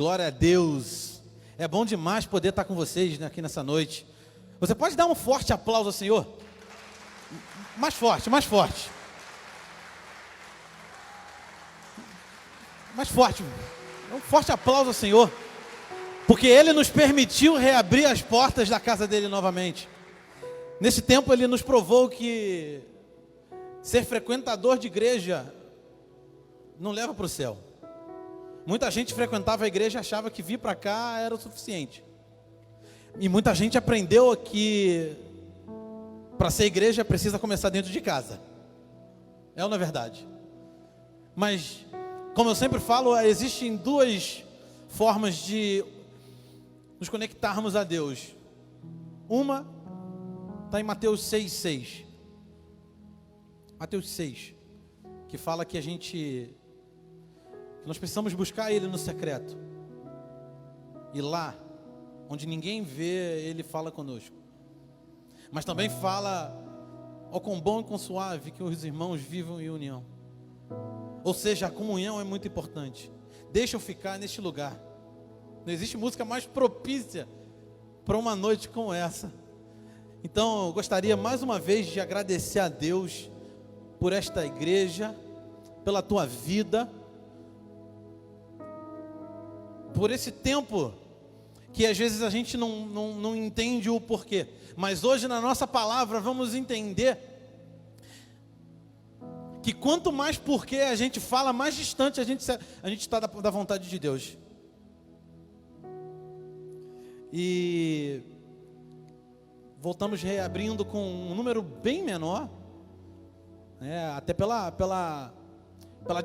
Glória a Deus. É bom demais poder estar com vocês aqui nessa noite. Você pode dar um forte aplauso ao Senhor? Mais forte, mais forte. Mais forte. Um forte aplauso ao Senhor. Porque Ele nos permitiu reabrir as portas da casa dEle novamente. Nesse tempo Ele nos provou que ser frequentador de igreja não leva para o céu. Muita gente frequentava a igreja e achava que vir para cá era o suficiente. E muita gente aprendeu que para ser igreja precisa começar dentro de casa. É ou não é verdade? Mas, como eu sempre falo, existem duas formas de nos conectarmos a Deus. Uma está em Mateus 6,6. Mateus 6, que fala que nós precisamos buscar Ele no secreto. E lá, onde ninguém vê, Ele fala conosco. Mas também fala, ó quão bom e quão suave que os irmãos vivam em união. Ou seja, a comunhão é muito importante. Deixa eu ficar neste lugar. Não existe música mais propícia para uma noite como essa. Então, eu gostaria mais uma vez de agradecer a Deus por esta igreja, pela tua vida, por esse tempo que às vezes a gente não entende o porquê. Mas hoje na nossa palavra vamos entender que quanto mais porquê a gente fala, mais distante a gente está da vontade de Deus. E voltamos reabrindo com um número bem menor, até pela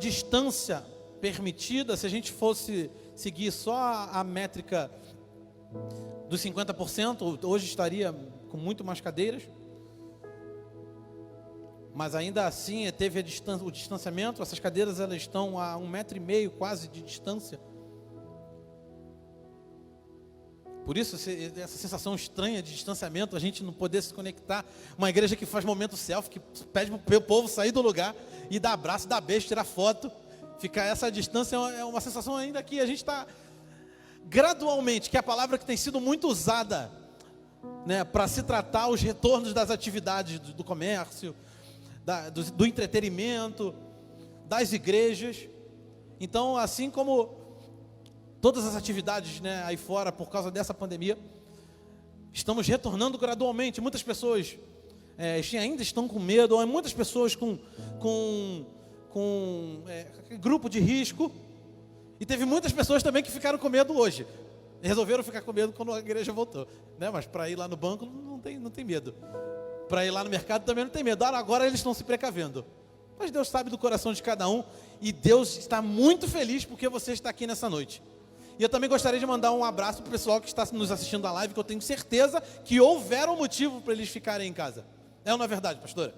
distância permitida. Se a gente fosse seguir só a métrica dos 50%, hoje estaria com muito mais cadeiras. Mas ainda assim teve o distanciamento. Essas cadeiras elas estão a 1,5 metro quase de distância. Por isso essa sensação estranha de distanciamento, a gente não poder se conectar. Uma igreja que faz momento selfie, que pede para o povo sair do lugar e dar abraço, dar beijo, tirar foto. Ficar essa distância é uma sensação ainda que a gente está gradualmente, que é a palavra que tem sido muito usada, para se tratar os retornos das atividades do comércio, do entretenimento, das igrejas. Então, assim como todas as atividades aí fora, por causa dessa pandemia, estamos retornando gradualmente. Muitas pessoas ainda estão com medo, ou muitas pessoas com grupo de risco, e teve muitas pessoas também que ficaram com medo hoje, resolveram ficar com medo quando a igreja voltou, mas para ir lá no banco não tem medo, para ir lá no mercado também não tem medo. Agora eles estão se precavendo, mas Deus sabe do coração de cada um, e Deus está muito feliz porque você está aqui nessa noite. E eu também gostaria de mandar um abraço para o pessoal que está nos assistindo da live, que eu tenho certeza que houveram motivo para eles ficarem em casa. É ou não é verdade, pastora?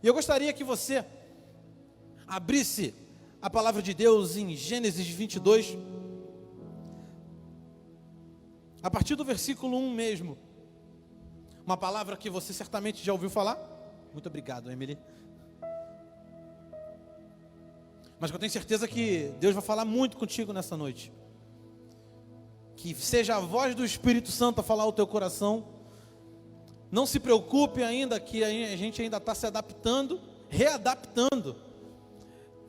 E eu gostaria que você abrisse a palavra de Deus em Gênesis 22, a partir do versículo 1 mesmo. Uma palavra que você certamente já ouviu falar. Muito obrigado, Emily. Mas que eu tenho certeza que Deus vai falar muito contigo nessa noite. Que seja a voz do Espírito Santo a falar ao teu coração. Não se preocupe ainda que a gente ainda está se adaptando, readaptando.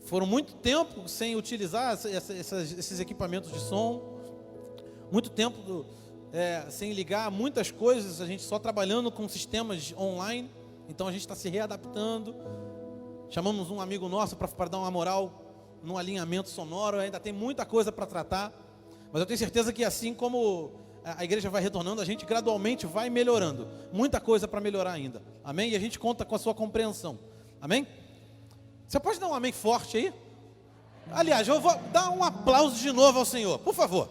Foram muito tempo sem utilizar esses equipamentos de som, muito tempo sem ligar muitas coisas, a gente só trabalhando com sistemas online. Então a gente está se readaptando. Chamamos um amigo nosso para dar uma moral no alinhamento sonoro. Ainda tem muita coisa para tratar, mas eu tenho certeza que assim como a igreja vai retornando, a gente gradualmente vai melhorando. Muita coisa para melhorar ainda, amém? E a gente conta com a sua compreensão, amém? Você pode dar um amém forte aí? Aliás, eu vou dar um aplauso de novo ao Senhor, por favor.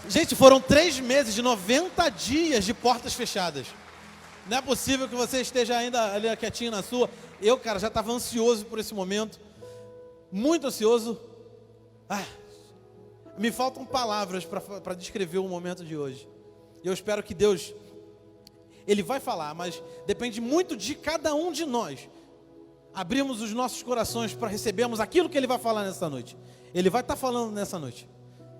Gente, foram 3 meses de 90 dias de portas fechadas. Não é possível que você esteja ainda ali quietinho na sua. Eu, cara, já estava ansioso por esse momento. Muito ansioso. Me faltam palavras para descrever o momento de hoje. Eu espero que Deus, Ele vai falar, mas depende muito de cada um de nós. Abrimos os nossos corações para recebermos aquilo que Ele vai falar nessa noite. Ele vai estar falando nessa noite.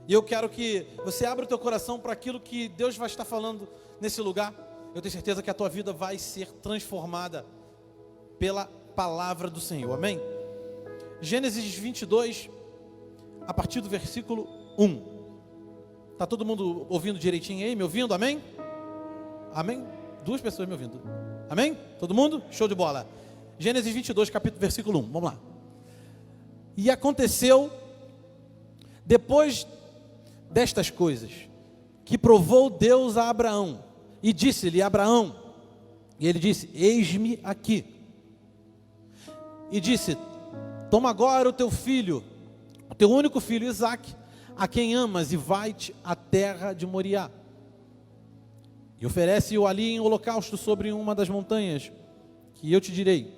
E eu quero que você abra o teu coração para aquilo que Deus vai estar falando nesse lugar. Eu tenho certeza que a tua vida vai ser transformada pela palavra do Senhor, amém? Gênesis 22, a partir do versículo 1. Está todo mundo ouvindo direitinho aí, me ouvindo, amém? Amém? 2 pessoas me ouvindo, amém? Todo mundo? Show de bola. Gênesis 22, versículo 1, vamos lá. E aconteceu, depois destas coisas, que provou Deus a Abraão, e disse-lhe: Abraão, e ele disse: eis-me aqui. E disse: toma agora o teu filho, o teu único filho Isaque, a quem amas, e vai-te à terra de Moriá, e oferece-o ali em holocausto sobre uma das montanhas, que eu te direi.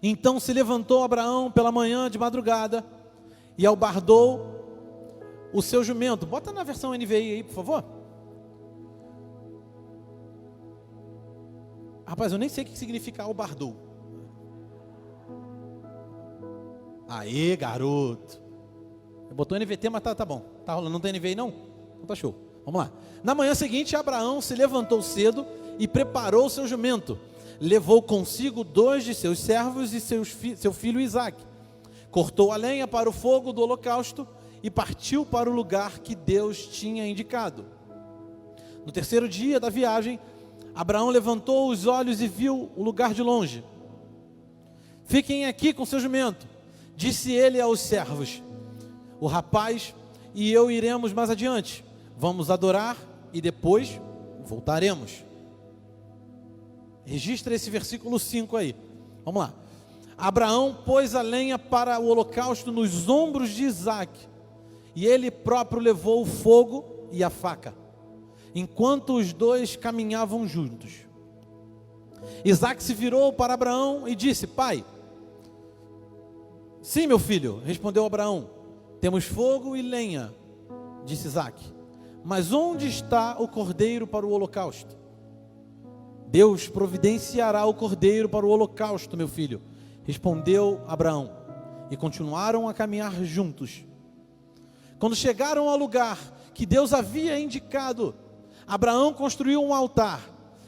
Então se levantou Abraão pela manhã de madrugada, e albardou o seu jumento. Bota na versão NVI aí, por favor. Rapaz, eu nem sei o que significa albardou. Aê, garoto. Botou NVT, mas tá bom. Tá rolando, não tem NVI não? Então tá show. Vamos lá. Na manhã seguinte, Abraão se levantou cedo e preparou o seu jumento. Levou consigo 2 de seus servos e seu filho Isaque. Cortou a lenha para o fogo do holocausto e partiu para o lugar que Deus tinha indicado. No terceiro dia da viagem, Abraão levantou os olhos e viu o lugar de longe. Fiquem aqui com seu jumento, disse ele aos servos. O rapaz e eu iremos mais adiante. Vamos adorar e depois voltaremos. Registra esse versículo 5 aí. Vamos lá. Abraão pôs a lenha para o holocausto nos ombros de Isaque, e ele próprio levou o fogo e a faca, enquanto os dois caminhavam juntos. Isaque se virou para Abraão e disse: pai. Sim, meu filho, respondeu Abraão, temos fogo e lenha, disse Isaque, mas onde está o cordeiro para o holocausto? Deus providenciará o cordeiro para o holocausto, meu filho, respondeu Abraão, e continuaram a caminhar juntos. Quando chegaram ao lugar que Deus havia indicado, Abraão construiu um altar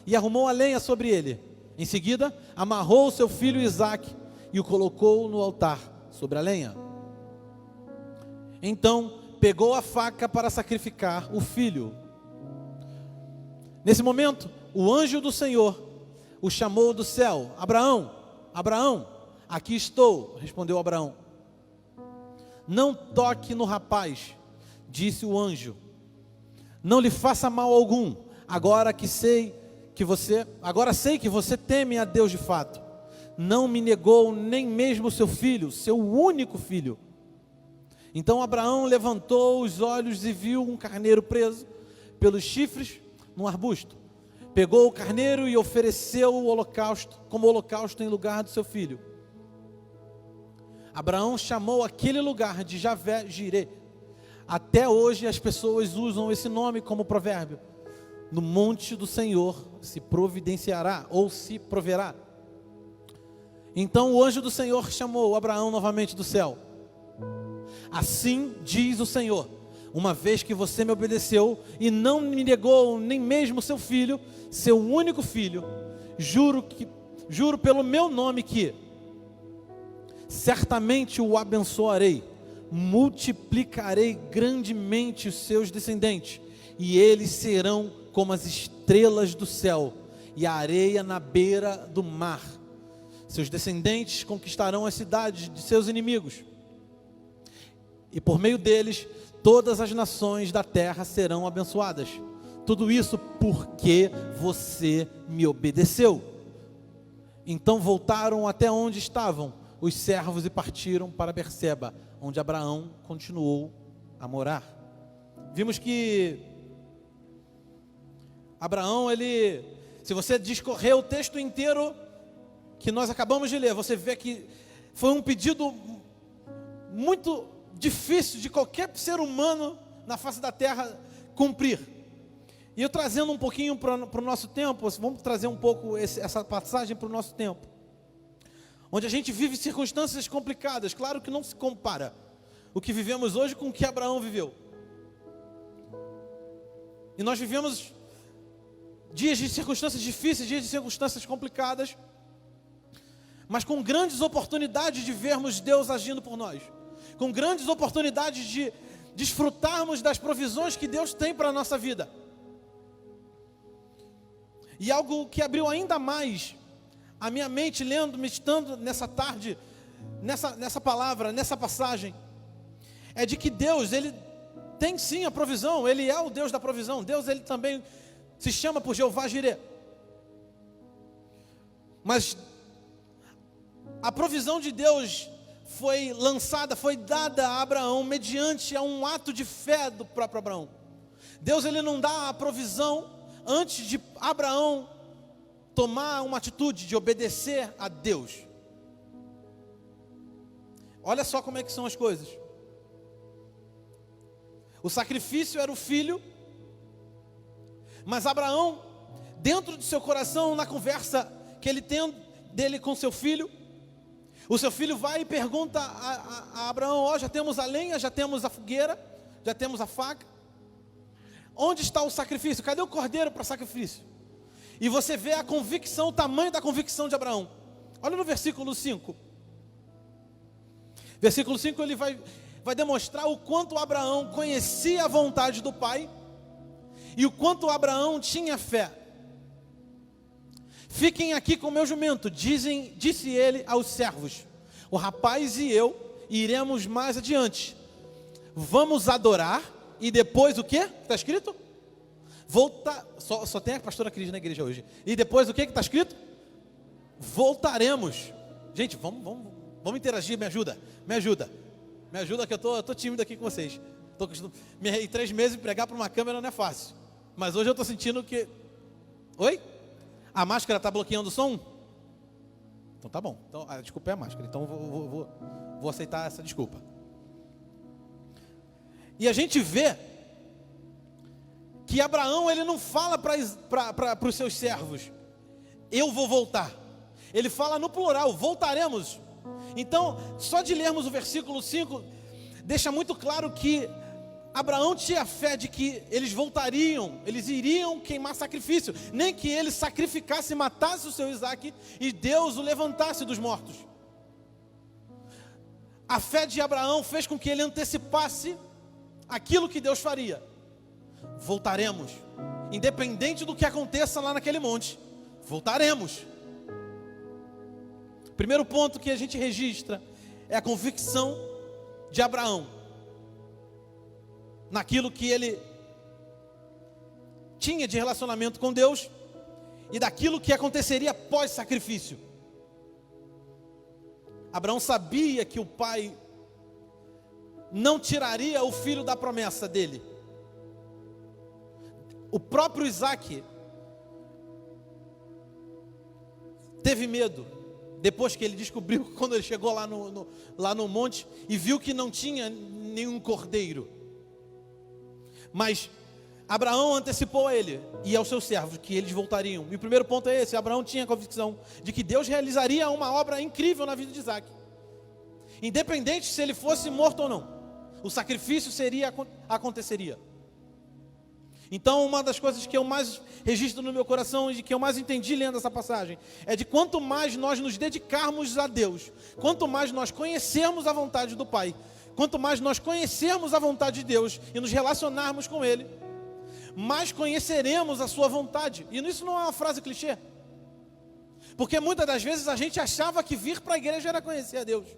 e arrumou a lenha sobre ele. Em seguida, amarrou seu filho Isaque e o colocou no altar sobre a lenha. Então, pegou a faca para sacrificar o filho. Nesse momento, o anjo do Senhor o chamou do céu: Abraão, Abraão. Aqui estou, respondeu Abraão. Não toque no rapaz, disse o anjo. Não lhe faça mal algum. Agora sei que você teme a Deus de fato. Não me negou nem mesmo seu filho, seu único filho. Então Abraão levantou os olhos e viu um carneiro preso pelos chifres num arbusto. Pegou o carneiro e ofereceu o holocausto como holocausto em lugar do seu filho. Abraão chamou aquele lugar de Javé-Jirê. Até hoje as pessoas usam esse nome como provérbio. No monte do Senhor se providenciará ou se proverá. Então o anjo do Senhor chamou Abraão novamente do céu. Assim diz o Senhor: uma vez que você me obedeceu e não me negou nem mesmo seu filho, seu único filho, juro pelo meu nome que certamente o abençoarei, multiplicarei grandemente os seus descendentes, e eles serão como as estrelas do céu e a areia na beira do mar. Seus descendentes conquistarão as cidades de seus inimigos, e por meio deles todas as nações da terra serão abençoadas. Tudo isso porque você me obedeceu. Então voltaram até onde estavam os servos e partiram para Berseba, onde Abraão continuou a morar. Vimos que Abraão, se você discorrer o texto inteiro que nós acabamos de ler, você vê que foi um pedido muito difícil de qualquer ser humano na face da terra cumprir. E eu trazendo um pouquinho para o nosso tempo, vamos trazer um pouco essa passagem para o nosso tempo, onde a gente vive circunstâncias complicadas. Claro que não se compara, o que vivemos hoje com o que Abraão viveu. E nós vivemos dias de circunstâncias difíceis, dias de circunstâncias complicadas, mas com grandes oportunidades de vermos Deus agindo por nós, com grandes oportunidades de desfrutarmos das provisões que Deus tem para a nossa vida. E algo que abriu ainda mais a minha mente, lendo, meditando nessa tarde, nessa palavra, nessa passagem, é de que Deus, Ele tem sim a provisão, Ele é o Deus da provisão. Deus, Ele também se chama por Jeová Jireh. Mas a provisão de Deus foi lançada, foi dada a Abraão mediante a um ato de fé do próprio Abraão. Deus, Ele não dá a provisão antes de Abraão tomar uma atitude de obedecer a Deus. Olha só como é que são as coisas. O sacrifício era o filho, mas Abraão, dentro de seu coração, na conversa que ele tem dele com seu filho, o seu filho vai e pergunta a Abraão: já temos a lenha, já temos a fogueira, já temos a faca, onde está o sacrifício? Cadê o cordeiro para sacrifício? E você vê a convicção, o tamanho da convicção de Abraão. Olha no versículo 5. Versículo 5, ele vai demonstrar o quanto Abraão conhecia a vontade do Pai e o quanto Abraão tinha fé. Fiquem aqui com meu jumento, disse ele aos servos. O rapaz e eu iremos mais adiante. Vamos adorar e depois o que? Está escrito? Voltar. Só tem a pastora Cris na igreja hoje. E depois o que está escrito? Voltaremos. Gente, vamos interagir, me ajuda que eu tô tímido aqui com vocês. Em 3 meses pregar para uma câmera não é fácil. Mas hoje eu estou sentindo que... Oi? A máscara está bloqueando o som? Então tá bom. Então, a desculpa é a máscara. Então vou aceitar essa desculpa. E a gente vê que Abraão, ele não fala para os seus servos: eu vou voltar. Ele fala no plural: voltaremos. Então, só de lermos o versículo 5, deixa muito claro que Abraão tinha fé de que eles voltariam, eles iriam queimar sacrifício, nem que ele sacrificasse e matasse o seu Isaque e Deus o levantasse dos mortos. A fé de Abraão fez com que ele antecipasse aquilo que Deus faria. Voltaremos, independente do que aconteça lá naquele monte, voltaremos. Primeiro ponto que a gente registra é a convicção de Abraão naquilo que ele tinha de relacionamento com Deus e daquilo que aconteceria pós-sacrifício. Abraão sabia que o pai não tiraria o filho da promessa dele. O próprio Isaque teve medo depois que ele descobriu, quando ele chegou lá no monte e viu que não tinha nenhum cordeiro. Mas Abraão antecipou a ele e aos seus servos que eles voltariam. E o primeiro ponto é esse: Abraão tinha a convicção de que Deus realizaria uma obra incrível na vida de Isaque, independente se ele fosse morto ou não. O sacrifício aconteceria. Então, uma das coisas que eu mais registro no meu coração e que eu mais entendi lendo essa passagem é de quanto mais nós nos dedicarmos a Deus, quanto mais nós conhecermos a vontade do Pai, quanto mais nós conhecermos a vontade de Deus e nos relacionarmos com Ele, mais conheceremos a sua vontade. E isso não é uma frase clichê, porque muitas das vezes a gente achava que vir para a igreja era conhecer a Deus.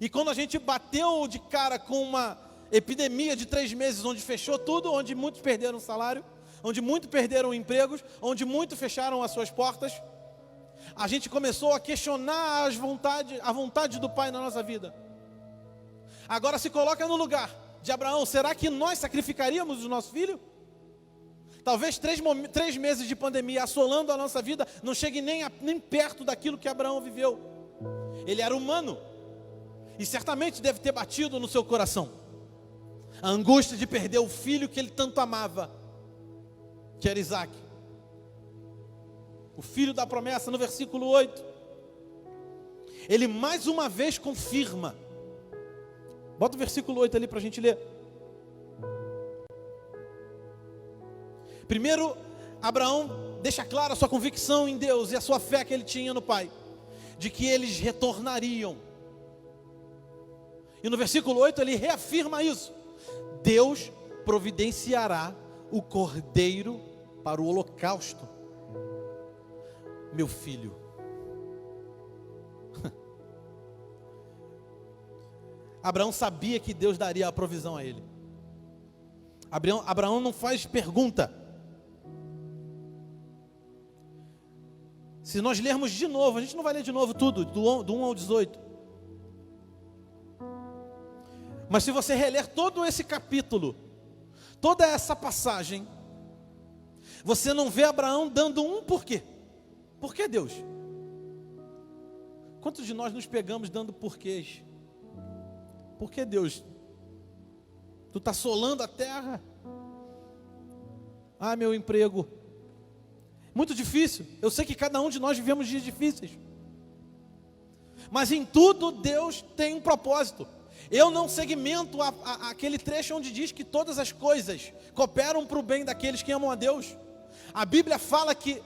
E quando a gente bateu de cara com uma epidemia de 3 meses, onde fechou tudo, onde muitos perderam o salário, onde muitos perderam empregos, onde muitos fecharam as suas portas, a gente começou a questionar a vontade do Pai na nossa vida. Agora se coloca no lugar de Abraão: será que nós sacrificaríamos o nosso filho? Talvez 3 meses de pandemia assolando a nossa vida não chegue nem perto daquilo que Abraão viveu. Ele era humano e certamente deve ter batido no seu coração a angústia de perder o filho que ele tanto amava, que era Isaque, o filho da promessa. No versículo 8, ele mais uma vez confirma Bota o versículo 8 ali para a gente ler. Primeiro, Abraão deixa clara a sua convicção em Deus e a sua fé que ele tinha no Pai, de que eles retornariam. E no versículo 8 ele reafirma isso: Deus providenciará o cordeiro para o holocausto. Meu filho, Abraão sabia que Deus daria a provisão a ele. Abraão não faz pergunta. Se nós lermos de novo, a gente não vai ler de novo tudo, do 1 ao 18. Mas se você reler todo esse capítulo, toda essa passagem, você não vê Abraão dando um porquê. Por que Deus? Quantos de nós nos pegamos dando porquês? Por que Deus? Tu está assolando a terra? Ah, meu emprego. Muito difícil. Eu sei que cada um de nós vivemos dias difíceis. Mas em tudo Deus tem um propósito. Eu não segmento aquele trecho onde diz que todas as coisas cooperam para o bem daqueles que amam a Deus. A Bíblia fala que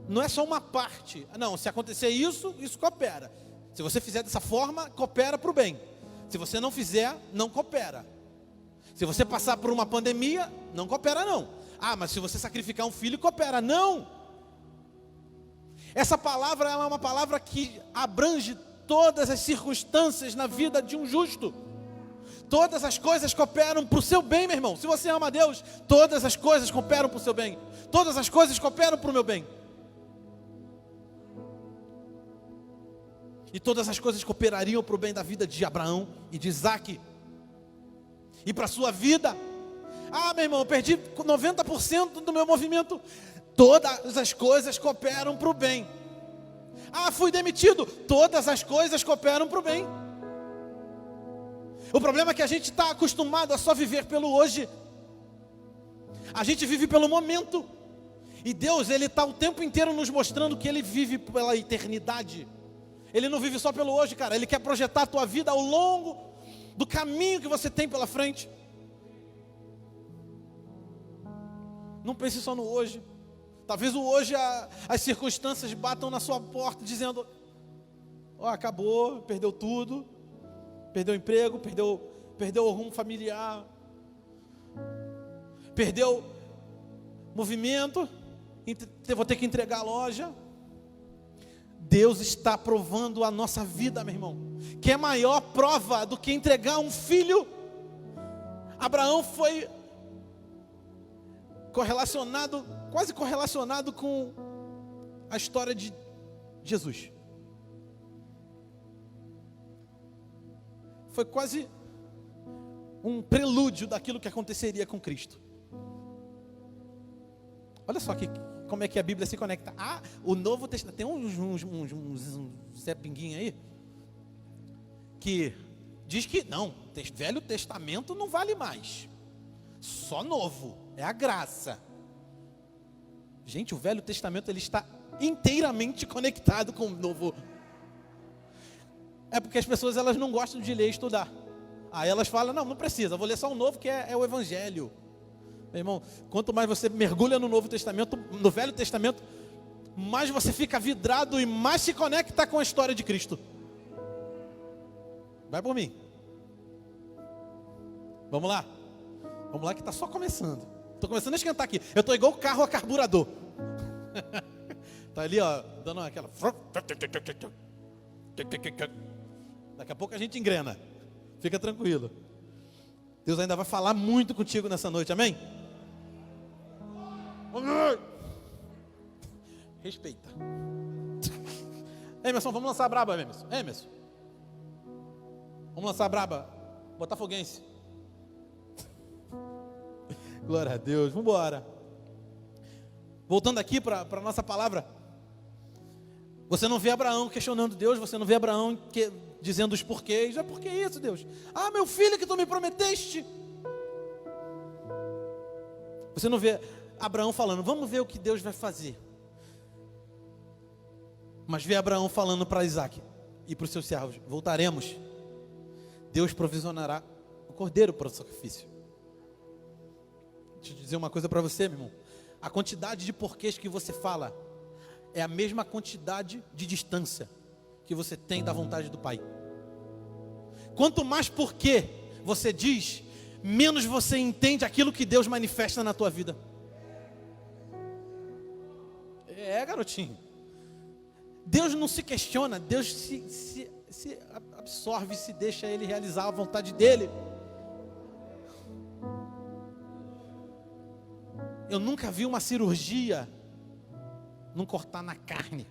não é só uma parte. Não, se acontecer isso, isso coopera. Se você fizer dessa forma, coopera para o bem. Se você não fizer, não coopera. Se você passar por uma pandemia, não coopera não. Ah, mas se você sacrificar um filho, coopera. Não! Essa palavra ela é uma palavra que abrange todas as circunstâncias na vida de um justo. Todas as coisas cooperam para o seu bem, meu irmão. Se você ama a Deus, todas as coisas cooperam para o seu bem. Todas as coisas cooperam para o meu bem. E todas as coisas cooperariam para o bem da vida de Abraão e de Isaac. E para a sua vida. Ah, meu irmão, eu perdi 90% do meu movimento. Todas as coisas cooperam para o bem. Ah, fui demitido. Todas as coisas cooperam para o bem. O problema é que a gente está acostumado a só viver pelo hoje. A gente vive pelo momento. E Deus, Ele está o tempo inteiro nos mostrando que Ele vive pela eternidade. Ele não vive só pelo hoje, cara. Ele quer projetar a tua vida ao longo do caminho que você tem pela frente. Não pense só no hoje. Talvez o hoje as circunstâncias batam na sua porta dizendo: ó, acabou, perdeu tudo, perdeu o emprego, perdeu o rumo familiar, perdeu movimento, vou ter que entregar a loja. Deus está provando a nossa vida, meu irmão, que é maior prova do que entregar um filho. Abraão foi quase correlacionado com a história de Jesus. Foi quase um prelúdio daquilo que aconteceria com Cristo. Olha só como é que a Bíblia se conecta. Ah, o Novo Testamento, tem uns Zé Pinguinho aí, que diz que não, Velho Testamento não vale mais, só Novo, é a graça. Gente, o Velho Testamento ele está inteiramente conectado com o Novo. É porque as pessoas elas não gostam de ler e estudar. Aí elas falam, não precisa, vou ler só o Novo que é o Evangelho. Meu irmão, quanto mais você mergulha no Novo Testamento, no Velho Testamento, mais você fica vidrado e mais se conecta com a história de Cristo. Vai por mim. Vamos lá que está só começando. Estou começando a esquentar aqui. Eu estou igual o carro a carburador. Está ali, ó, dando aquela... Daqui a pouco a gente engrena. Fica tranquilo. Deus ainda vai falar muito contigo nessa noite, amém? Respeita. Emerson, vamos lançar a braba, Emerson. Vamos lançar a braba. Botafoguense. Glória a Deus, vamos embora. Voltando aqui para a nossa palavra. Você não vê Abraão questionando Deus, você não vê Abraão dizendo os porquês. Por que isso, Deus? Ah, meu filho que tu me prometeste. Você não vê Abraão falando, vamos ver o que Deus vai fazer. Mas vê Abraão falando para Isaac e para os seus servos, voltaremos. Deus provisionará o cordeiro para o sacrifício. Deixa eu dizer uma coisa para você, meu irmão. A quantidade de porquês que você fala é a mesma quantidade de distância que você tem da vontade do Pai. Quanto mais porquê você diz, menos você entende aquilo que Deus manifesta na tua vida. Garotinho. Deus não se questiona, Deus se absorve, se deixa Ele realizar a vontade dEle. Eu nunca vi uma cirurgia não cortar na carne.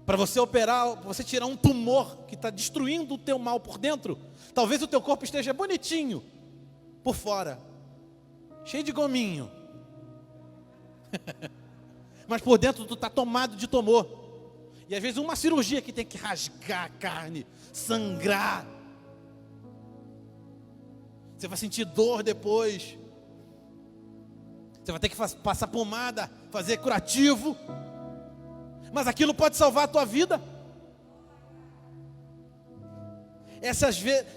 Para você operar, para você tirar um tumor que está destruindo o teu mal por dentro. Talvez o teu corpo esteja bonitinho por fora, cheio de gominho. Mas por dentro tu está tomado de tumor. E às vezes uma cirurgia que tem que rasgar a carne, sangrar. Você vai sentir dor depois. Você vai ter que passar pomada, fazer curativo. Mas aquilo pode salvar a tua vida.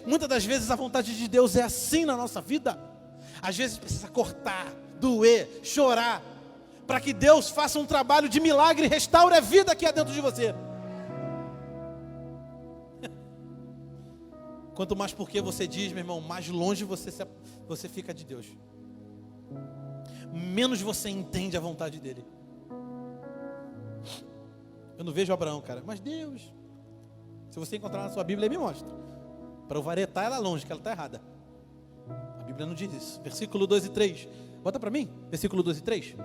Muitas das vezes a vontade de Deus é assim na nossa vida. Às vezes precisa cortar, doer, chorar, para que Deus faça um trabalho de milagre e restaure a vida que há dentro de você. Quanto mais porque você diz, meu irmão, mais longe você fica de Deus. Menos você entende a vontade dEle. Eu não vejo Abraão, cara, mas Deus, se você encontrar na sua Bíblia, Ele me mostra. Para eu varetar ela longe, que ela está errada. A Bíblia não diz isso. Versículo 2 e 3. Bota para mim, versículo 2 e 3.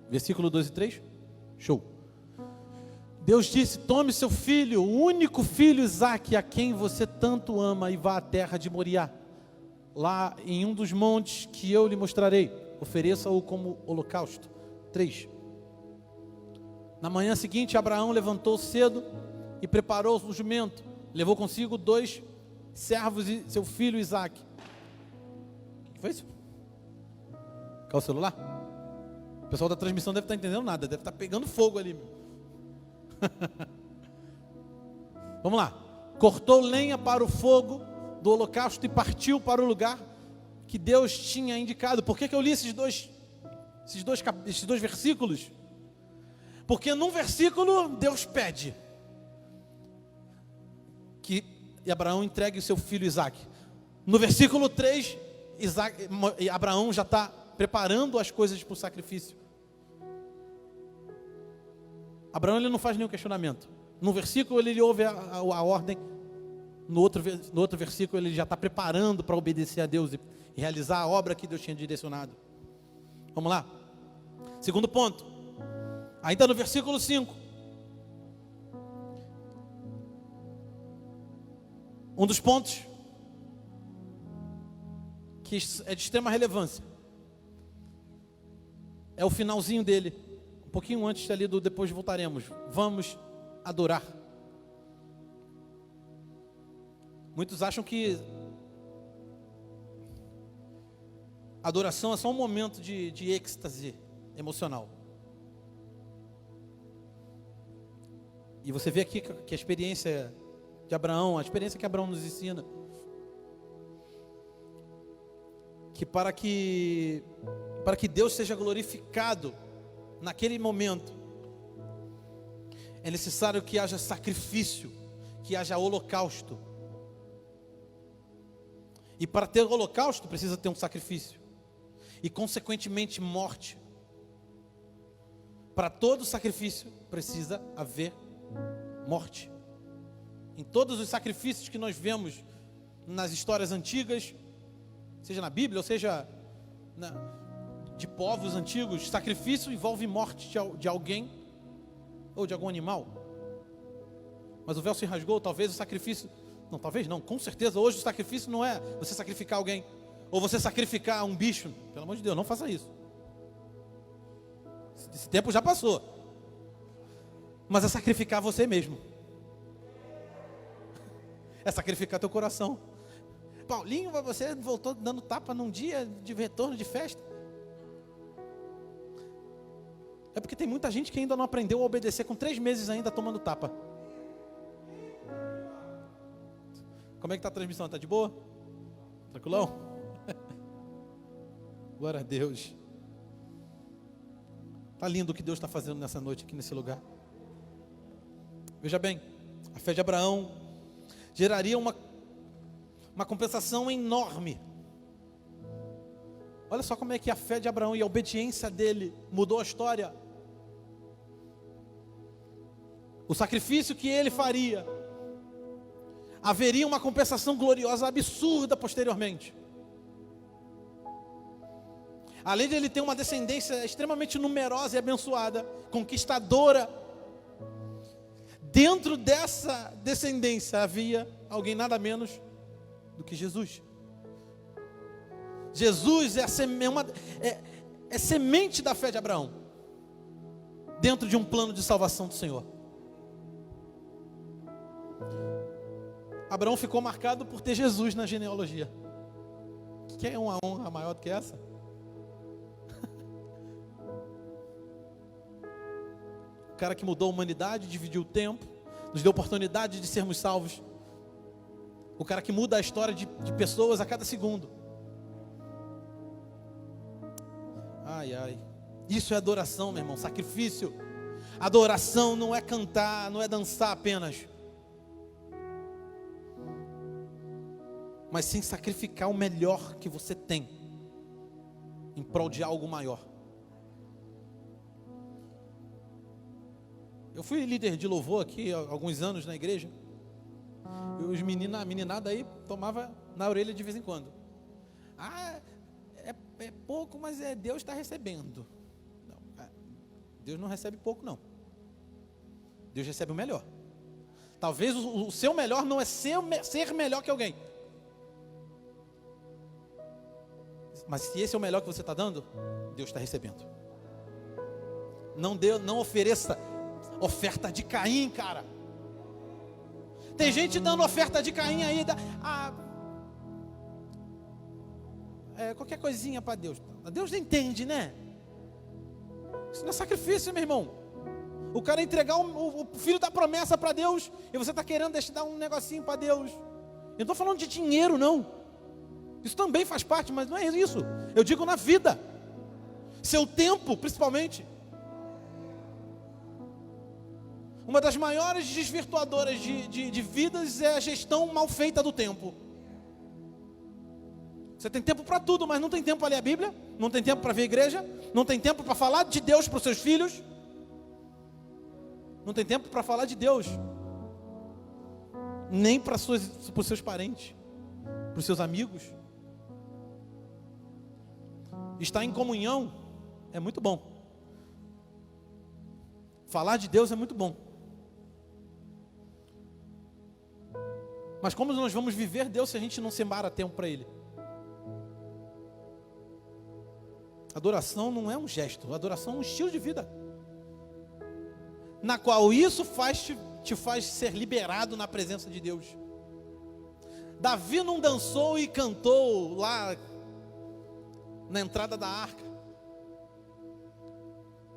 Versículo 2 e 3. Show. Deus disse: tome seu filho, o único filho Isaque, a quem você tanto ama, e vá à terra de Moriá, lá em um dos montes que eu lhe mostrarei. Ofereça-o como holocausto. 3. Na manhã seguinte, Abraão levantou cedo e preparou o jumento. Levou consigo 2 servos e seu filho Isaque. O que foi isso? Qual o celular? O pessoal da transmissão deve estar entendendo nada, deve estar pegando fogo ali. Vamos lá. Cortou lenha para o fogo do holocausto e partiu para o lugar que Deus tinha indicado. Por que eu li esses dois versículos? Porque num versículo Deus pede que Abraão entregue o seu filho Isaque. No versículo 3, Abraão já está preparando as coisas para o sacrifício. Abraão, ele não faz nenhum questionamento. No versículo ele ouve a ordem. No outro versículo ele já está preparando para obedecer a Deus e realizar a obra que Deus tinha direcionado. Vamos lá. Segundo ponto. Ainda no versículo 5. Um dos pontos que é de extrema relevância é o finalzinho dele. Um pouquinho antes ali do depois voltaremos. Vamos adorar. Muitos acham que adoração é só um momento de êxtase emocional. E você vê aqui que a experiência de Abraão, a experiência que Abraão nos ensina, que para que Deus seja glorificado naquele momento, é necessário que haja sacrifício, que haja holocausto. E para ter holocausto precisa ter um sacrifício. E consequentemente morte. Para todo sacrifício precisa haver morte. Em todos os sacrifícios que nós vemos nas histórias antigas, seja na Bíblia ou seja de povos antigos, sacrifício envolve morte de alguém ou de algum animal. Mas o véu se rasgou, talvez o sacrifício... Não, talvez não, com certeza hoje o sacrifício não é você sacrificar alguém, ou você sacrificar um bicho. Pelo amor de Deus, não faça isso. Esse tempo já passou. Mas é sacrificar você mesmo. É sacrificar teu coração. Paulinho, você voltou dando tapa num dia de retorno de festa. É porque tem muita gente que ainda não aprendeu a obedecer com 3 meses ainda tomando tapa. Como é que está a transmissão? Está de boa? Tranquilão? Glória a Deus. Está lindo o que Deus está fazendo nessa noite aqui nesse lugar. Veja bem, a fé de Abraão geraria uma compensação enorme. Olha só como é que a fé de Abraão e a obediência dele mudou a história. O sacrifício que ele faria, haveria uma compensação gloriosa, absurda posteriormente. Além de ele ter uma descendência extremamente numerosa e abençoada, conquistadora, dentro dessa descendência havia alguém nada menos do que Jesus. Jesus é semente da fé de Abraão, dentro de um plano de salvação do Senhor. Abraão ficou marcado por ter Jesus na genealogia. Quer uma honra maior do que essa? O cara que mudou a humanidade, dividiu o tempo, nos deu oportunidade de sermos salvos. O cara que muda a história de pessoas a cada segundo. Ai, ai. Isso é adoração, meu irmão, sacrifício. Adoração não é cantar, não é dançar apenas, mas sim sacrificar o melhor que você tem em prol de algo maior. Eu fui líder de louvor aqui há alguns anos na igreja. E os meninos, a meninada aí tomava na orelha de vez em quando. Ah, é pouco, mas Deus está recebendo. Não, Deus não recebe pouco, não. Deus recebe o melhor. Talvez o seu melhor não é ser melhor que alguém. Mas se esse é o melhor que você está dando, Deus está recebendo. Não ofereça oferta de Caim, cara. Tem gente dando oferta de Caim aí. Qualquer coisinha para Deus. Deus entende, né? Isso não é sacrifício, meu irmão. O cara entregar o filho da promessa para Deus, e você está querendo dar um negocinho para Deus. Eu não estou falando de dinheiro, não. Isso também faz parte, mas não é isso. Eu digo na vida. Seu tempo, principalmente. Uma das maiores desvirtuadoras de vidas é a gestão mal feita do tempo. Você tem tempo para tudo, mas não tem tempo para ler a Bíblia, não tem tempo para ver a igreja, não tem tempo para falar de Deus para os seus filhos, não tem tempo para falar de Deus, nem para os seus parentes, para os seus amigos. Estar em comunhão é muito bom. Falar de Deus é muito bom. Mas como nós vamos viver Deus se a gente não separar tempo para Ele? Adoração não é um gesto, adoração é um estilo de vida, na qual isso te faz ser liberado na presença de Deus. Davi não dançou e cantou lá na entrada da arca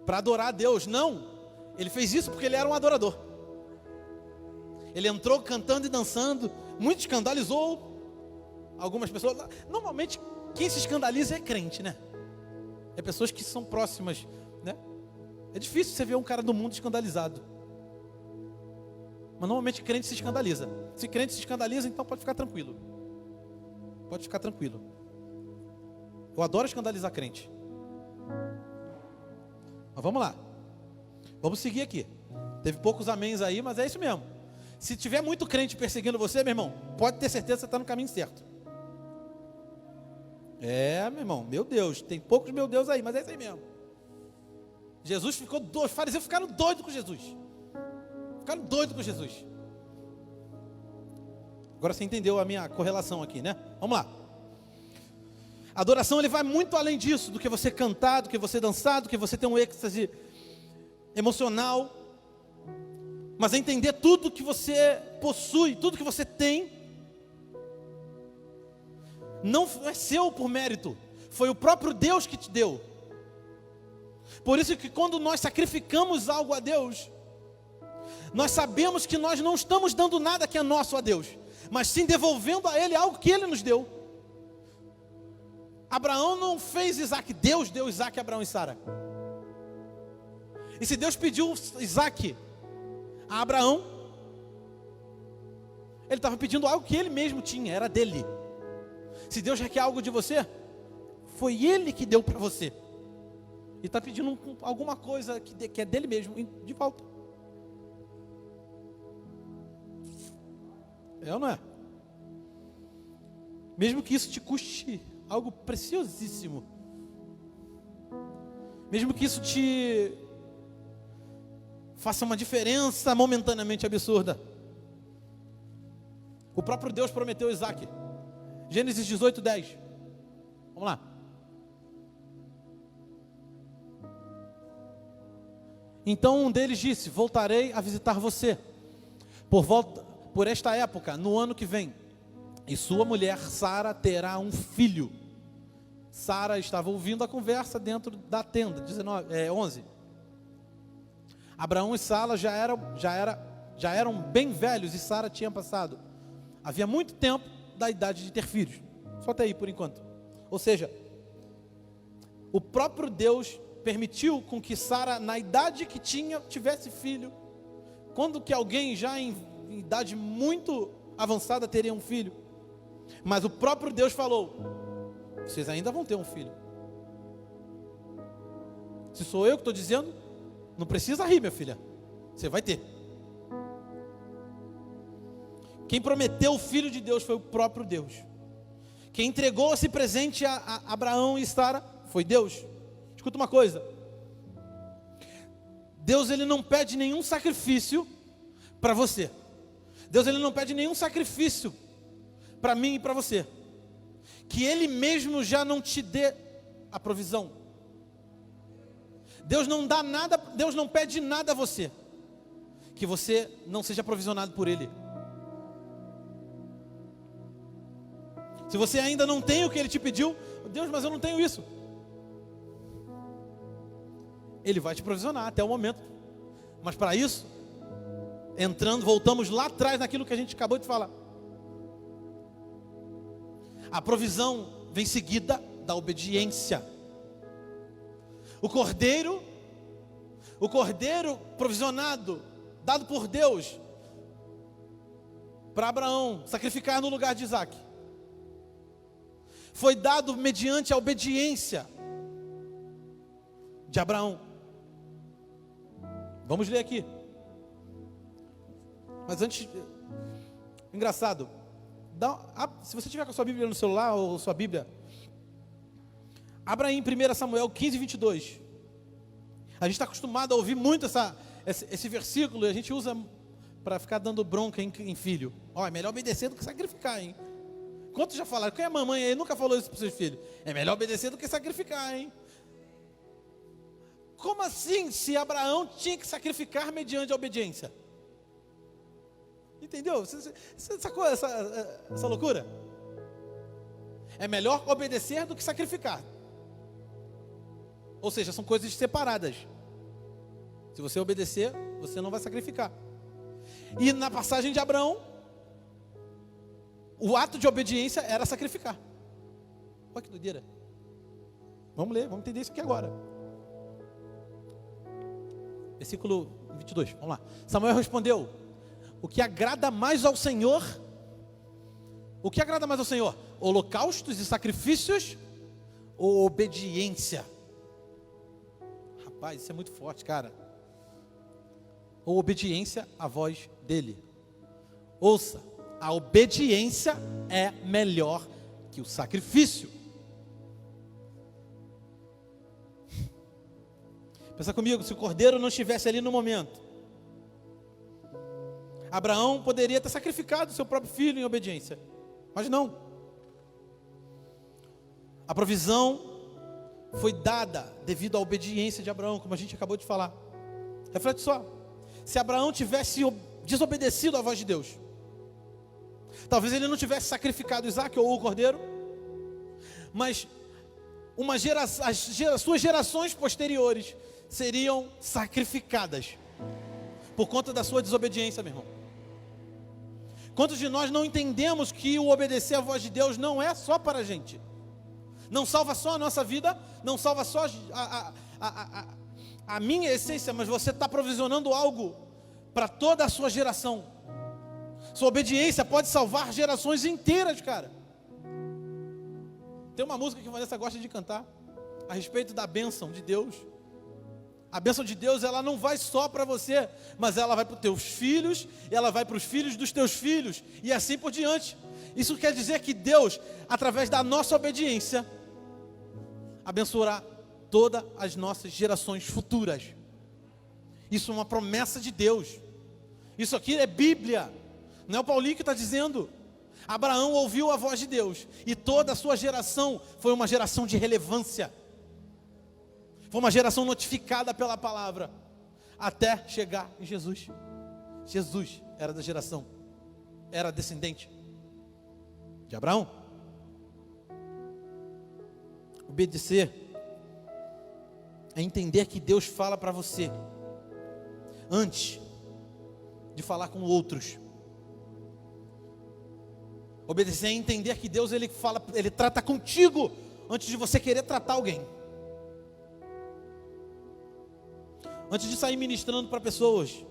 para adorar a Deus, não. Ele fez isso porque ele era um adorador. Ele entrou cantando e dançando, muito escandalizou algumas pessoas. Normalmente quem se escandaliza é crente, né? É pessoas que são próximas, né? É difícil você ver um cara do mundo escandalizado. Mas normalmente crente se escandaliza. Se crente se escandaliza, então pode ficar tranquilo. Pode ficar tranquilo. Eu adoro escandalizar crente. Mas vamos lá. Vamos seguir aqui. Teve poucos améns aí, mas é isso mesmo. Se tiver muito crente perseguindo você, meu irmão, pode ter certeza que você está no caminho certo. Meu irmão, meu Deus, tem poucos meu Deus aí, mas é isso aí mesmo. Jesus ficou doido, os fariseus ficaram doidos com Jesus. Ficaram doidos com Jesus. Agora você entendeu a minha correlação aqui, né? Vamos lá. A adoração, ele vai muito além disso, do que você cantar, do que você dançar, do que você ter um êxtase emocional. Mas é entender tudo que você possui, tudo que você tem, não é seu por mérito, foi o próprio Deus que te deu. Por isso que quando nós sacrificamos algo a Deus, nós sabemos que nós não estamos dando nada que é nosso a Deus, mas sim devolvendo a Ele algo que Ele nos deu. Abraão não fez Isaac, Deus deu Isaac a Abraão e Sara. E se Deus pediu Isaac a Abraão, Ele estava pedindo algo que Ele mesmo tinha, era dele. Se Deus requer algo de você, foi Ele que deu para você. E está pedindo alguma coisa que é dele mesmo, de volta. É ou não é? Mesmo que isso te custe algo preciosíssimo. Mesmo que isso te faça uma diferença momentaneamente absurda. O próprio Deus prometeu Isaac. Gênesis 18:10. Vamos lá. Então um deles disse: voltarei a visitar você por esta época, no ano que vem, e sua mulher Sara terá um filho. Sara estava ouvindo a conversa dentro da tenda. 11. Abraão e Sara já eram bem velhos, e Sara tinha passado. Havia muito tempo da idade de ter filhos. Só até aí por enquanto. Ou seja, o próprio Deus permitiu com que Sara, na idade que tinha, tivesse filho. Quando que alguém já em idade muito avançada teria um filho? Mas o próprio Deus falou: vocês ainda vão ter um filho. Se sou eu que estou dizendo, não precisa rir, minha filha, você vai ter. Quem prometeu o filho de Deus foi o próprio Deus. Quem entregou esse presente a Abraão e Sara foi Deus. Escuta uma coisa, Deus ele não pede nenhum sacrifício para você. Deus ele não pede nenhum sacrifício para mim e para você, que Ele mesmo já não te dê a provisão. Deus não dá nada, Deus não pede nada a você que você não seja provisionado por Ele. Se você ainda não tem o que Ele te pediu, Deus, mas eu não tenho isso, Ele vai te provisionar até o momento. Mas para isso, voltamos lá atrás naquilo que a gente acabou de falar. A provisão vem seguida da obediência. O cordeiro provisionado, dado por Deus para Abraão sacrificar no lugar de Isaac, foi dado mediante a obediência de Abraão. Vamos ler aqui. Mas antes, engraçado, se você tiver com a sua Bíblia no celular ou sua Bíblia, abra aí em 1 Samuel 15:22. A gente está acostumado a ouvir muito esse versículo, e a gente usa para ficar dando bronca em filho. É melhor obedecer do que sacrificar, hein? Quantos já falaram? Quem é mamãe aí nunca falou isso para os seus filhos? É melhor obedecer do que sacrificar, hein? Como assim, se Abraão tinha que sacrificar mediante a obediência? Entendeu? Você sacou essa loucura? É melhor obedecer do que sacrificar. Ou seja, são coisas separadas. Se você obedecer, você não vai sacrificar. E na passagem de Abraão, o ato de obediência era sacrificar. Olha que doideira. Vamos ler, vamos entender isso aqui agora. Versículo 22, vamos lá. Samuel respondeu: o que agrada mais ao Senhor? O que agrada mais ao Senhor? Holocaustos e sacrifícios ou obediência? Rapaz, isso é muito forte, cara. Ou obediência à voz dele. Ouça, a obediência é melhor que o sacrifício. Pensa comigo, se o cordeiro não estivesse ali no momento, Abraão poderia ter sacrificado seu próprio filho em obediência, mas não. A provisão foi dada devido à obediência de Abraão, como a gente acabou de falar. Reflete só, se Abraão tivesse desobedecido à voz de Deus, talvez ele não tivesse sacrificado Isaac ou o cordeiro, mas as suas gerações posteriores seriam sacrificadas por conta da sua desobediência, meu irmão. Quantos de nós não entendemos que o obedecer à voz de Deus não é só para a gente? Não salva só a nossa vida, não salva só a minha essência, mas você está provisionando algo para toda a sua geração. Sua obediência pode salvar gerações inteiras, cara. Tem uma música que a Vanessa gosta de cantar a respeito da bênção de Deus. A bênção de Deus, ela não vai só para você, mas ela vai para os teus filhos, ela vai para os filhos dos teus filhos, e assim por diante. Isso quer dizer que Deus, através da nossa obediência, abençoará todas as nossas gerações futuras. Isso é uma promessa de Deus. Isso aqui é Bíblia. Não é o Paulinho que está dizendo. Abraão ouviu a voz de Deus, e toda a sua geração foi uma geração de relevância. Foi uma geração notificada pela palavra, até chegar em Jesus. Jesus era da geração, era descendente de Abraão. Obedecer é entender que Deus fala para você, antes de falar com outros. Obedecer é entender que Deus, Ele trata contigo, antes de você querer tratar alguém. Antes de sair ministrando para pessoas,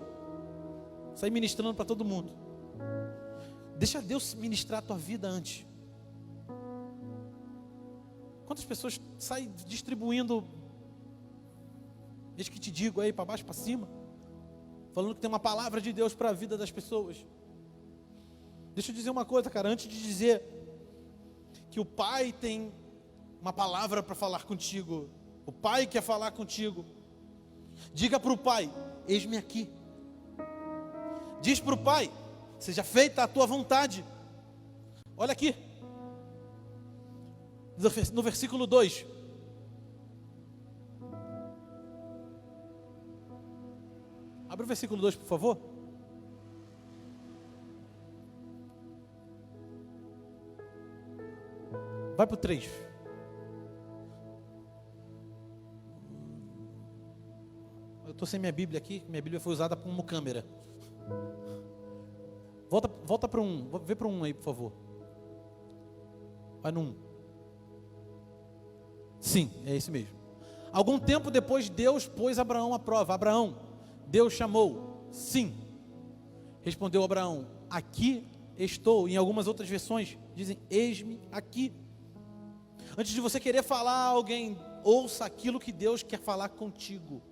sair ministrando para todo mundo, deixa Deus ministrar a tua vida antes. Quantas pessoas saem distribuindo, desde que te digo aí, para baixo, para cima, falando que tem uma palavra de Deus para a vida das pessoas. Deixa eu dizer uma coisa, cara, antes de dizer que o Pai tem uma palavra para falar contigo, o Pai quer falar contigo, diga para o Pai, eis-me aqui. Diz para o Pai, seja feita a tua vontade. Olha aqui, no versículo 2. Abre o versículo 2, por favor. Vai para o 3. Eu estou sem minha Bíblia aqui. Minha Bíblia foi usada como câmera. Volta para um. Vê para um aí, por favor. Vai no 1. Sim, é esse mesmo. Algum tempo depois, Deus pôs Abraão à prova. Abraão, Deus chamou. Sim. Respondeu Abraão, aqui estou. Em algumas outras versões dizem, eis-me aqui. Antes de você querer falar a alguém, ouça aquilo que Deus quer falar contigo.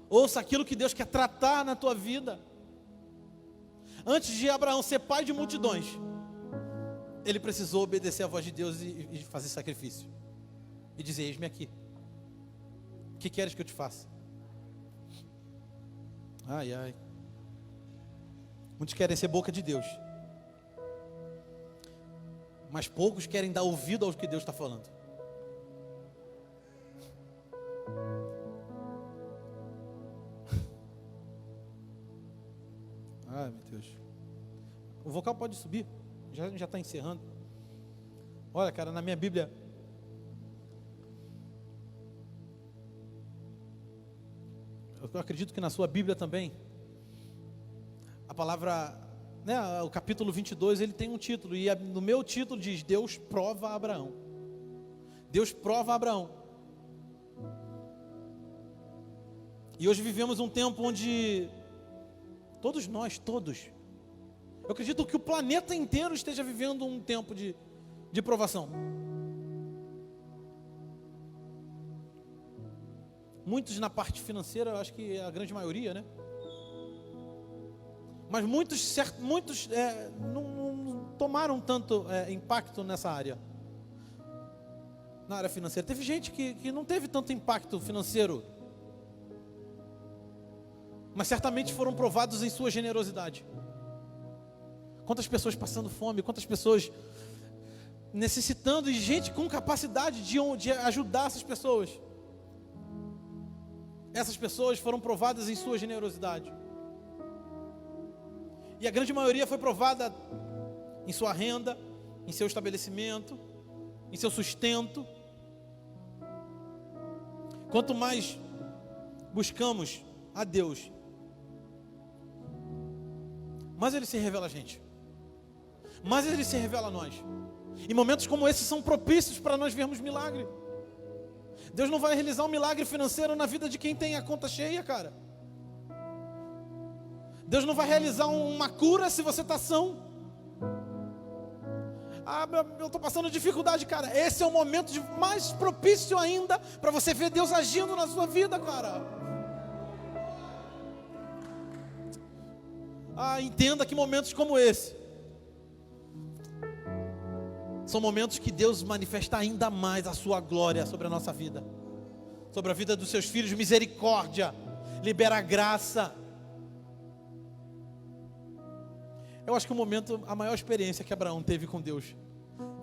Ouça aquilo que Deus quer tratar na tua vida. Antes de Abraão ser pai de multidões, ele precisou obedecer à voz de Deus e fazer sacrifício. E dizer, eis-me aqui. O que queres que eu te faça? Ai, ai. Muitos querem ser boca de Deus, mas poucos querem dar ouvido ao que Deus está falando. Ai, meu Deus. O vocal pode subir. Já está encerrando. Olha, cara, na minha Bíblia, eu acredito que na sua Bíblia também, a palavra, né, o capítulo 22, ele tem um título, e no meu título diz, Deus prova Abraão. Deus prova Abraão. E hoje vivemos um tempo onde todos nós, eu acredito que o planeta inteiro esteja vivendo um tempo de provação. Muitos na parte financeira, eu acho que é a grande maioria, né? Mas muitos não tomaram tanto impacto nessa área. Na área financeira. Teve gente que não teve tanto impacto financeiro, mas certamente foram provados em sua generosidade. Quantas pessoas passando fome, quantas pessoas necessitando, e gente com capacidade de ajudar essas pessoas. Essas pessoas foram provadas em sua generosidade. E a grande maioria foi provada em sua renda, em seu estabelecimento, em seu sustento. Quanto mais buscamos a Deus, mais Ele se revela a gente, mais Ele se revela a nós. E momentos como esses são propícios para nós vermos milagre. Deus não vai realizar um milagre financeiro na vida de quem tem a conta cheia, cara. Deus não vai realizar uma cura se você está são. Ah, eu estou passando dificuldade, cara. Esse é o momento mais propício ainda para você ver Deus agindo na sua vida, cara. Entenda que momentos como esse são momentos que Deus manifesta ainda mais a sua glória sobre a nossa vida, sobre a vida dos seus filhos. Misericórdia, libera graça. Eu acho que a maior experiência que Abraão teve com Deus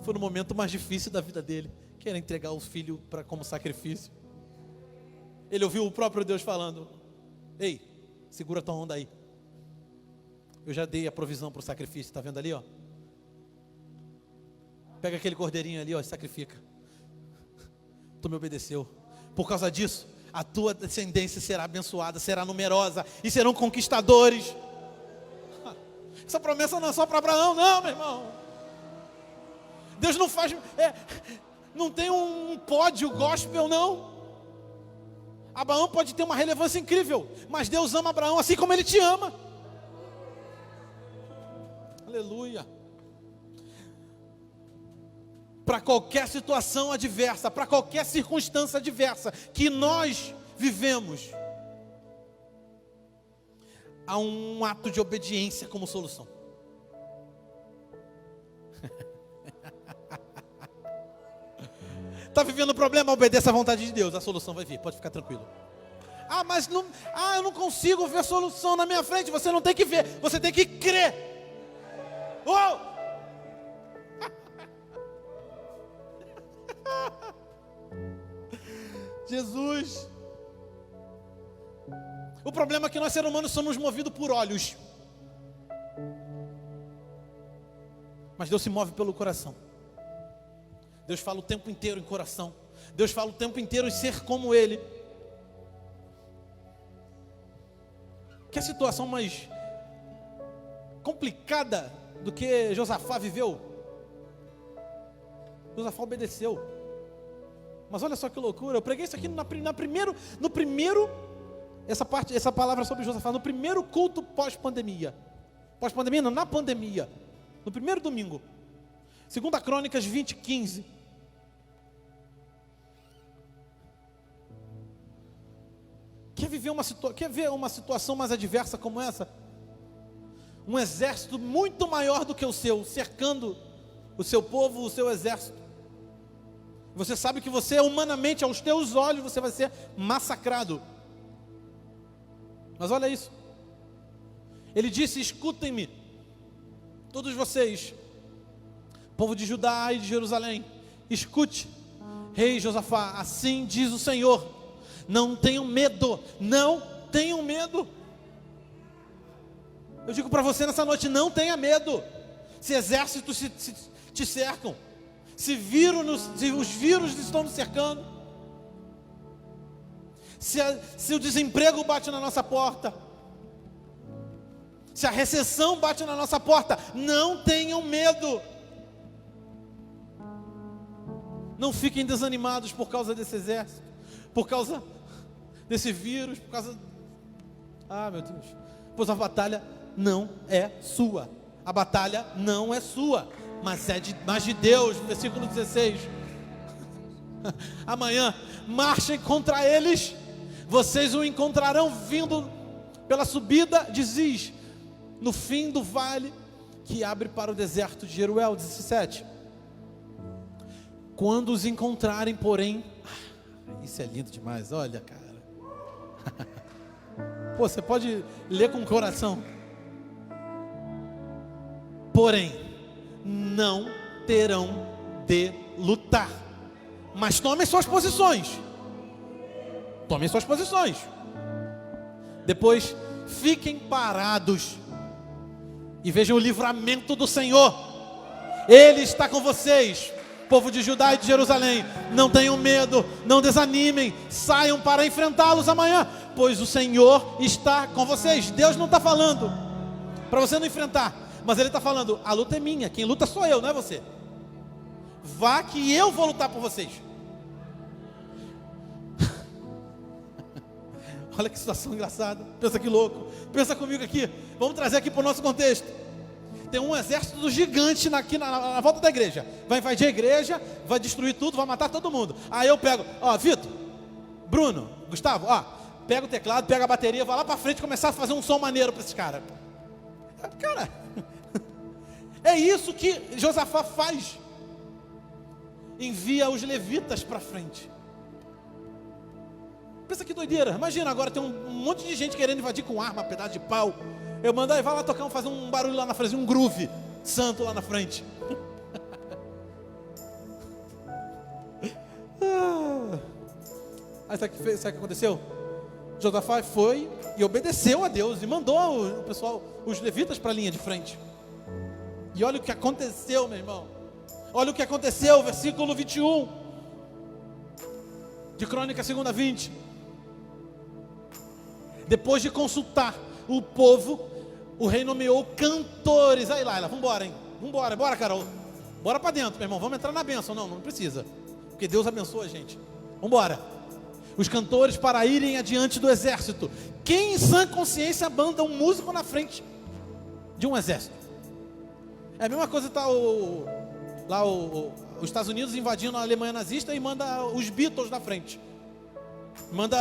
foi no momento mais difícil da vida dele, que era entregar o filho como sacrifício. Ele ouviu o próprio Deus falando: ei, segura tua onda aí, eu já dei a provisão para o sacrifício, está vendo ali, ó? Pega aquele cordeirinho ali, ó, e sacrifica. Tu me obedeceu. Por causa disso, a tua descendência será abençoada, será numerosa e serão conquistadores. Essa promessa não é só para Abraão, não, meu irmão. Deus não faz, não tem um pódio gospel, não. Abraão pode ter uma relevância incrível, mas Deus ama Abraão assim como Ele te ama. Aleluia. Para qualquer situação adversa, para qualquer circunstância adversa que nós vivemos, há um ato de obediência como solução. Está vivendo problema? Obedeça à vontade de Deus, a solução vai vir, pode ficar tranquilo. Mas não, eu não consigo ver solução na minha frente. Você não tem que ver, você tem que crer. Oh! Jesus. O problema é que nós seres humanos somos movidos por olhos, mas Deus se move pelo coração. Deus fala o tempo inteiro em coração. Deus fala o tempo inteiro em ser como Ele. Que a situação mais complicada do que Josafá viveu, Josafá obedeceu. Mas olha só que loucura, eu preguei isso aqui no primeiro, essa palavra sobre Josafá, no primeiro culto pós-pandemia. Pós-pandemia não, na pandemia. No primeiro domingo. 2 Crônicas 20:15. Quer ver uma situação mais adversa como essa? Um exército muito maior do que o seu, cercando o seu povo, o seu exército. Você sabe que você, humanamente, aos teus olhos, você vai ser massacrado. Mas olha isso. Ele disse: escutem-me, todos vocês, povo de Judá e de Jerusalém, escute, rei Josafá, assim diz o Senhor: não tenham medo, não tenham medo. Eu digo para você nessa noite: não tenha medo. Se exércitos te cercam, se os vírus estão nos cercando, se o desemprego bate na nossa porta, se a recessão bate na nossa porta, não tenham medo. Não fiquem desanimados por causa desse exército, por causa desse vírus, por causa... meu Deus. Pois a batalha não é sua. A batalha não é sua, mas de Deus. Versículo 16. Amanhã marchem contra eles, vocês o encontrarão vindo pela subida de Ziz, no fim do vale que abre para o deserto de Jeruel. 17. Quando os encontrarem, porém... isso é lindo demais, olha, cara. Pô, você pode ler com o coração. Porém, não terão de lutar, mas tomem suas posições. Tomem suas posições. Depois, fiquem parados e vejam o livramento do Senhor. Ele está com vocês, Povo de Judá e de Jerusalém, não tenham medo, não desanimem, saiam para enfrentá-los amanhã, pois o Senhor está com vocês. Deus não está falando para você não enfrentar, mas Ele está falando, a luta é minha, quem luta sou eu, não é você. Vá que eu vou lutar por vocês. Olha que situação engraçada, pensa que louco, pensa comigo aqui, vamos trazer aqui para o nosso contexto. Tem um exército gigante aqui na volta da igreja, vai invadir a igreja, vai destruir tudo, vai matar todo mundo. Aí eu pego, Vitor, Bruno, Gustavo, pega o teclado, pega a bateria, vai lá para frente e começar a fazer um som maneiro para esses caras. Cara, é isso que Josafá faz. Envia os levitas para frente. Pensa que doideira, imagina agora tem um monte de gente querendo invadir com arma, pedaço de pau. Eu mando aí, vai lá tocar, fazer um barulho lá na frente, um groove santo lá na frente. Aí sabe o que aconteceu? Josafá foi e obedeceu a Deus e mandou o pessoal, os levitas para a linha de frente. E olha o que aconteceu, meu irmão. Olha o que aconteceu, versículo 21 de Crônica 2:20. Depois de consultar o povo, o rei nomeou cantores. Aí, Laila, vambora, hein? Bora, Carol. Bora para dentro, meu irmão. Vamos entrar na bênção. Não precisa. Porque Deus abençoa a gente. Vambora. Os cantores para irem adiante do exército. Quem em sã consciência manda um músico na frente de um exército? É a mesma coisa que está os Estados Unidos invadindo a Alemanha nazista e manda os Beatles na frente. Manda,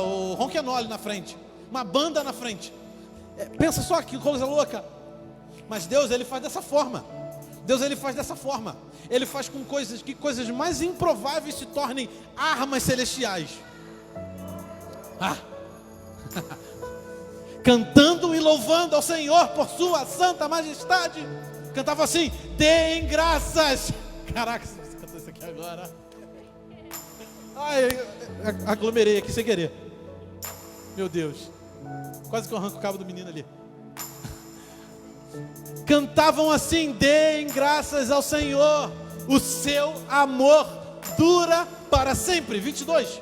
o Ronquenole na frente. Uma banda na frente. Pensa só que coisa louca. Mas Deus, Ele faz dessa forma. Ele faz com que coisas mais improváveis se tornem armas celestiais. Cantando e louvando ao Senhor por sua santa majestade. Cantava assim: deem graças. Caraca, se você cantou isso aqui agora. Ai, aglomerei aqui sem querer. Meu Deus, quase que eu arranco o cabo do menino ali. Cantavam assim: deem graças ao Senhor, o seu amor dura para sempre. 22.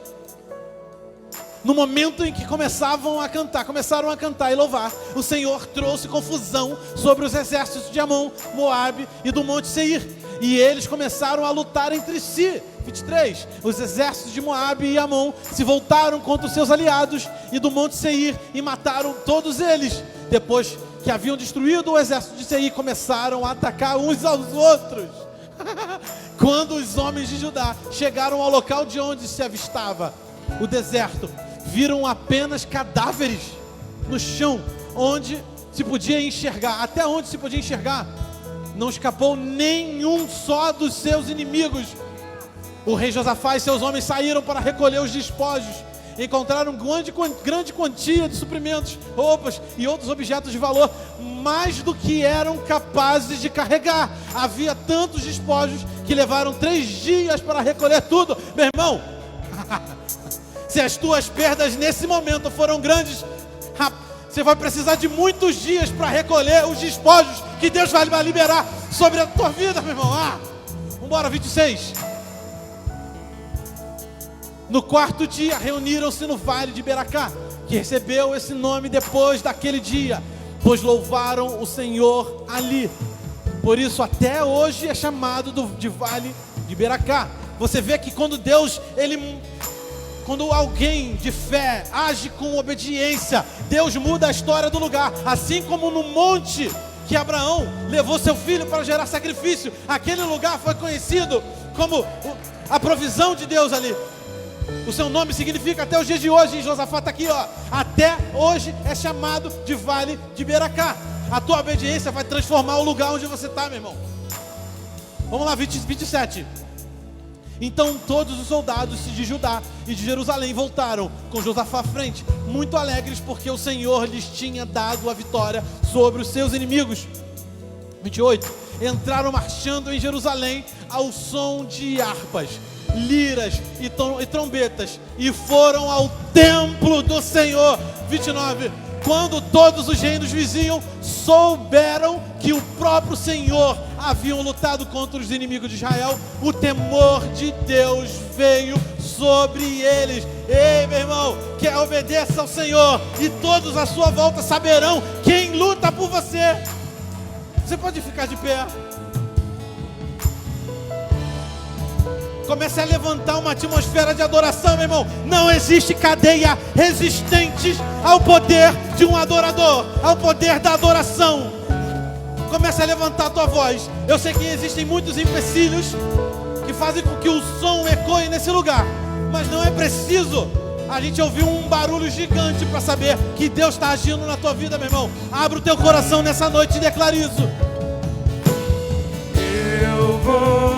No momento em que começaram a cantar e louvar, o Senhor trouxe confusão sobre os exércitos de Amon, Moabe e do Monte Seir, e eles começaram a lutar entre si. 23. Os exércitos de Moabe e Amon se voltaram contra os seus aliados e do Monte Seir e mataram todos eles. Depois que haviam destruído o exército de Seir, começaram a atacar uns aos outros. Quando os homens de Judá chegaram ao local de onde se avistava o deserto, viram apenas cadáveres no chão, onde se podia enxergar, até onde se podia enxergar. Não escapou nenhum só dos seus inimigos. O rei Josafá e seus homens saíram para recolher os despojos. Encontraram grande quantia de suprimentos, roupas e outros objetos de valor, mais do que eram capazes de carregar. Havia tantos despojos que levaram 3 dias para recolher tudo. Meu irmão, se as tuas perdas nesse momento foram grandes, você vai precisar de muitos dias para recolher os despojos que Deus vai liberar sobre a tua vida, meu irmão. Vambora, 26. No 4º dia, reuniram-se no vale de Beracá, que recebeu esse nome depois daquele dia, pois louvaram o Senhor ali. Por isso, até hoje é chamado de vale de Beracá. Você vê que quando quando alguém de fé age com obediência, Deus muda a história do lugar. Assim como no monte que Abraão levou seu filho para gerar sacrifício, aquele lugar foi conhecido como a provisão de Deus ali. O seu nome significa até os dias de hoje. E Josafá está aqui, até hoje é chamado de vale de Beracá. A tua obediência vai transformar o lugar onde você está, meu irmão. Vamos lá, 27. Então todos os soldados de Judá e de Jerusalém voltaram com Josafá à frente, muito alegres, porque o Senhor lhes tinha dado a vitória sobre os seus inimigos. 28. Entraram marchando em Jerusalém ao som de harpas, liras e trombetas, e foram ao templo do Senhor. 29. quando todos os reinos vizinhos souberam que o próprio Senhor havia lutado contra os inimigos de Israel, o temor de Deus veio sobre eles. Ei, meu irmão, que obedeça ao Senhor e todos à sua volta saberão quem luta por você. Você pode ficar de pé. Comece a levantar uma atmosfera de adoração, meu irmão. Não existe cadeia resistente ao poder de um adorador, ao poder da adoração. Comece a levantar a tua voz. Eu sei que existem muitos empecilhos que fazem com que o som ecoe nesse lugar, mas não é preciso a gente ouvir um barulho gigante para saber que Deus está agindo na tua vida, meu irmão. Abre o teu coração nessa noite e declare isso. Eu vou